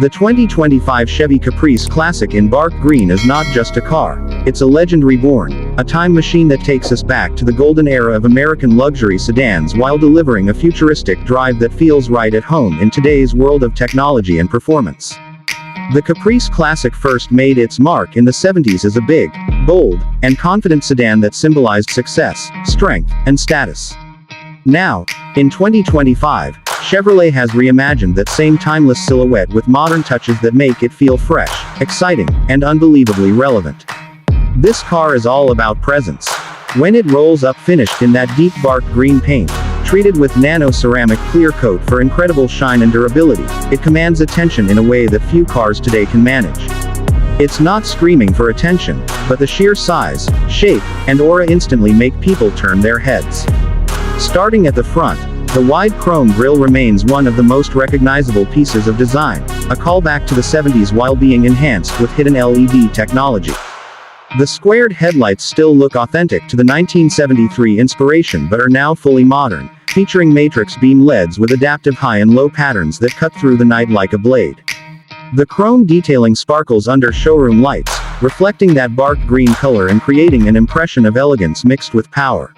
The 2025 Chevy Caprice Classic in Bark Green is not just a car, it's a legend reborn, a time machine that takes us back to the golden era of American luxury sedans while delivering a futuristic drive that feels right at home in today's world of technology and performance. The Caprice Classic first made its mark in the 70s as a big, bold, and confident sedan that symbolized success, strength, and status. Now, in 2025, Chevrolet has reimagined that same timeless silhouette with modern touches that make it feel fresh, exciting, and unbelievably relevant. This car is all about presence. When it rolls up finished in that deep bark green paint, treated with nano-ceramic clear coat for incredible shine and durability, it commands attention in a way that few cars today can manage. It's not screaming for attention, but the sheer size, shape, and aura instantly make people turn their heads. Starting at the front, the wide chrome grille remains one of the most recognizable pieces of design, a callback to the 70s while being enhanced with hidden LED technology. The squared headlights still look authentic to the 1973 inspiration but are now fully modern, featuring matrix beam LEDs with adaptive high and low patterns that cut through the night like a blade. The chrome detailing sparkles under showroom lights, reflecting that bark green color and creating an impression of elegance mixed with power.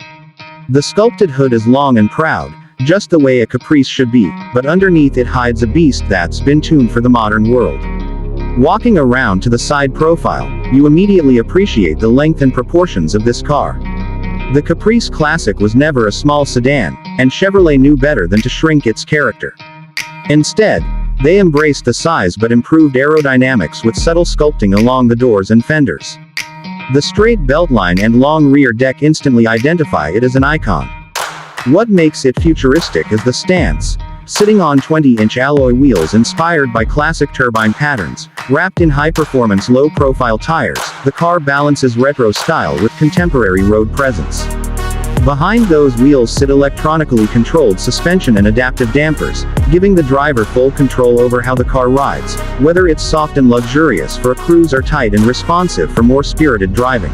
The sculpted hood is long and proud, just the way a Caprice should be, but underneath it hides a beast that's been tuned for the modern world. Walking around to the side profile, you immediately appreciate the length and proportions of this car. The Caprice Classic was never a small sedan, and Chevrolet knew better than to shrink its character. Instead, they embraced the size but improved aerodynamics with subtle sculpting along the doors and fenders. The straight beltline and long rear deck instantly identify it as an icon. What makes it futuristic is the stance. Sitting on 20-inch alloy wheels inspired by classic turbine patterns, wrapped in high-performance low-profile tires, the car balances retro style with contemporary road presence. Behind those wheels sit electronically controlled suspension and adaptive dampers, giving the driver full control over how the car rides, whether it's soft and luxurious for a cruise or tight and responsive for more spirited driving.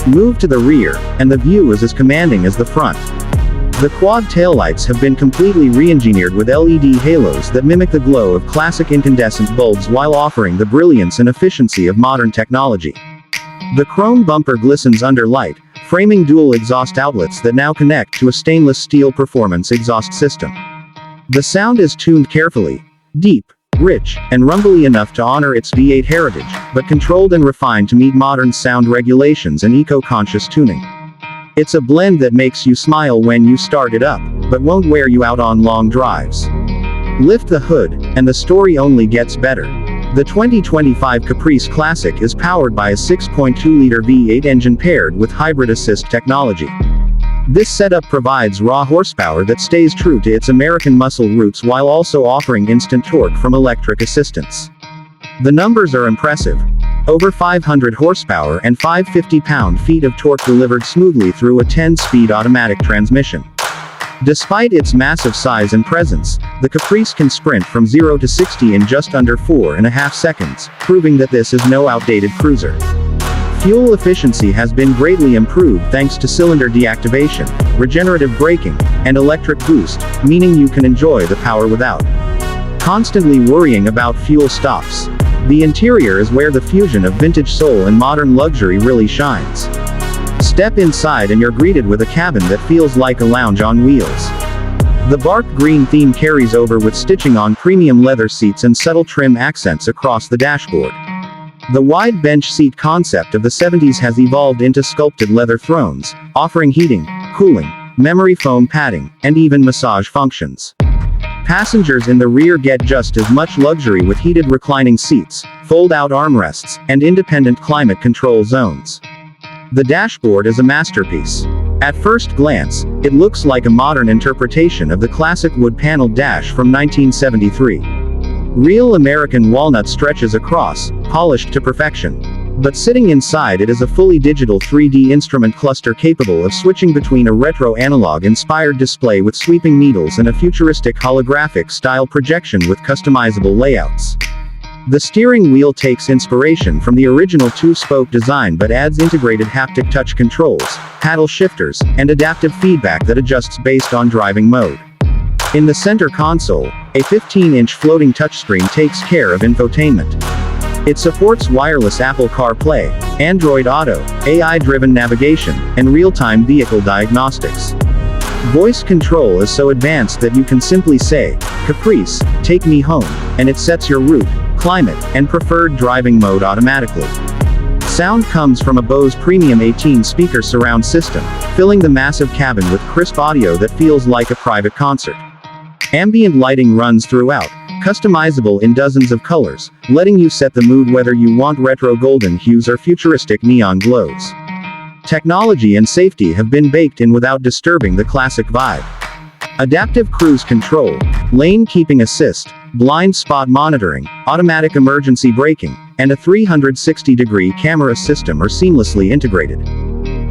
Move to the rear, and the view is as commanding as the front. The quad taillights have been completely re-engineered with LED halos that mimic the glow of classic incandescent bulbs while offering the brilliance and efficiency of modern technology. The chrome bumper glistens under light, framing dual exhaust outlets that now connect to a stainless steel performance exhaust system. The sound is tuned carefully, deep, rich, and rumbly enough to honor its V8 heritage, but controlled and refined to meet modern sound regulations and eco-conscious tuning. It's a blend that makes you smile when you start it up, but won't wear you out on long drives. Lift the hood, and the story only gets better. The 2025 Caprice Classic is powered by a 6.2-liter V8 engine paired with hybrid assist technology. This setup provides raw horsepower that stays true to its American muscle roots while also offering instant torque from electric assistance. The numbers are impressive. Over 500 horsepower and 550 pound-feet of torque delivered smoothly through a 10-speed automatic transmission. Despite its massive size and presence, the Caprice can sprint from 0 to 60 in just under 4.5 seconds, proving that this is no outdated cruiser. Fuel efficiency has been greatly improved thanks to cylinder deactivation, regenerative braking, and electric boost, meaning you can enjoy the power without constantly worrying about fuel stops. The interior is where the fusion of vintage soul and modern luxury really shines. Step inside and you're greeted with a cabin that feels like a lounge on wheels. The bark green theme carries over with stitching on premium leather seats and subtle trim accents across the dashboard. The wide bench seat concept of the 70s has evolved into sculpted leather thrones, offering heating, cooling, memory foam padding, and even massage functions. Passengers in the rear get just as much luxury with heated reclining seats, fold-out armrests, and independent climate control zones. The dashboard is a masterpiece. At first glance, it looks like a modern interpretation of the classic wood-paneled dash from 1973. Real American walnut stretches across, polished to perfection. But sitting inside it is a fully digital 3D instrument cluster capable of switching between a retro analog-inspired display with sweeping needles and a futuristic holographic-style projection with customizable layouts. The steering wheel takes inspiration from the original two-spoke design but adds integrated haptic touch controls, paddle shifters, and adaptive feedback that adjusts based on driving mode. In the center console, A 15-inch floating touchscreen takes care of infotainment. It supports wireless Apple CarPlay, Android Auto, AI-driven navigation, and real-time vehicle diagnostics. Voice control is so advanced that you can simply say, "Caprice, take me home," and it sets your route, climate, and preferred driving mode automatically. Sound comes from a Bose Premium 18-speaker surround system, filling the massive cabin with crisp audio that feels like a private concert. Ambient lighting runs throughout, customizable in dozens of colors, letting you set the mood whether you want retro golden hues or futuristic neon glows. Technology and safety have been baked in without disturbing the classic vibe. Adaptive cruise control, lane keeping assist, blind spot monitoring, automatic emergency braking, and a 360-degree camera system are seamlessly integrated.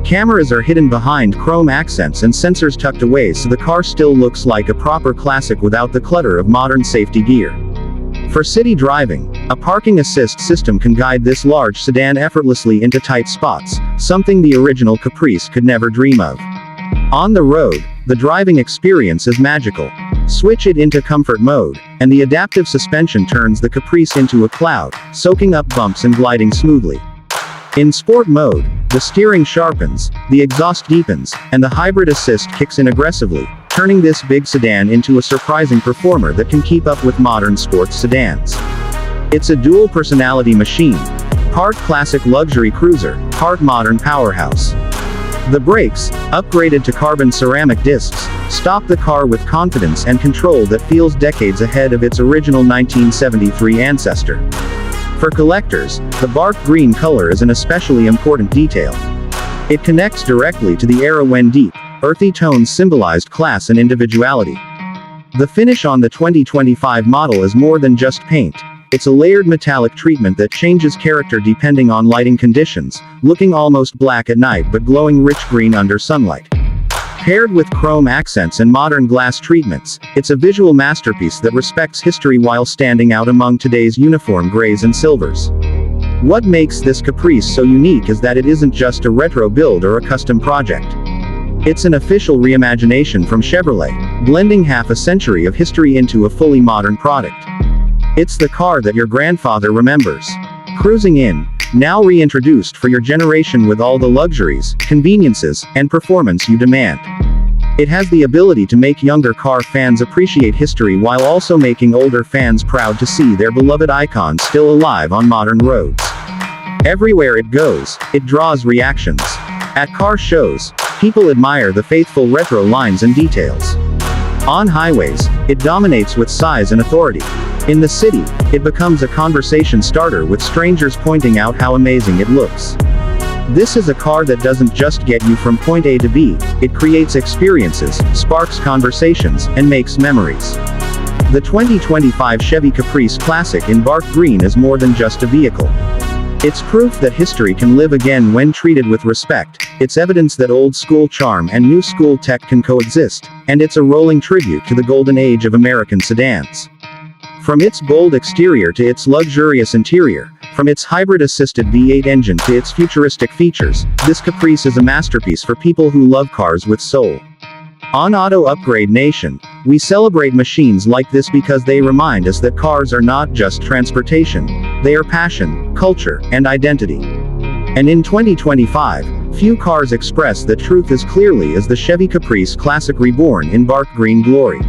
Cameras are hidden behind chrome accents and sensors tucked away so the car still looks like a proper classic without the clutter of modern safety gear. For city driving, a parking assist system can guide this large sedan effortlessly into tight spots, something the original Caprice could never dream of. On the road, the driving experience is magical. Switch it into comfort mode, and the adaptive suspension turns the Caprice into a cloud, soaking up bumps and gliding smoothly. In sport mode, the steering sharpens, the exhaust deepens, and the hybrid assist kicks in aggressively, turning this big sedan into a surprising performer that can keep up with modern sports sedans. It's a dual personality machine, part classic luxury cruiser, part modern powerhouse. The brakes, upgraded to carbon ceramic discs, stop the car with confidence and control that feels decades ahead of its original 1973 ancestor. For collectors, the bark green color is an especially important detail. It connects directly to the era when deep, earthy tones symbolized class and individuality. The finish on the 2025 model is more than just paint. It's a layered metallic treatment that changes character depending on lighting conditions, looking almost black at night but glowing rich green under sunlight. Paired with chrome accents and modern glass treatments, it's a visual masterpiece that respects history while standing out among today's uniform grays and silvers. What makes this Caprice so unique is that it isn't just a retro build or a custom project. It's an official reimagination from Chevrolet, blending half a century of history into a fully modern product. It's the car that your grandfather remembers. Cruising in, now reintroduced for your generation with all the luxuries, conveniences, and performance you demand. It has the ability to make younger car fans appreciate history while also making older fans proud to see their beloved icon still alive on modern roads. Everywhere it goes, it draws reactions. At car shows, people admire the faithful retro lines and details. On highways, it dominates with size and authority. In the city, it becomes a conversation starter with strangers pointing out how amazing it looks. This is a car that doesn't just get you from point A to B, it creates experiences, sparks conversations, and makes memories. The 2025 Chevy Caprice Classic in Bark Green is more than just a vehicle. It's proof that history can live again when treated with respect, it's evidence that old-school charm and new-school tech can coexist, and it's a rolling tribute to the golden age of American sedans. From its bold exterior to its luxurious interior, from its hybrid-assisted V8 engine to its futuristic features, this Caprice is a masterpiece for people who love cars with soul. On Auto Upgrade Nation, we celebrate machines like this because they remind us that cars are not just transportation, they are passion, culture, and identity. And in 2025, few cars express that truth as clearly as the Chevy Caprice Classic Reborn in Bark Green glory.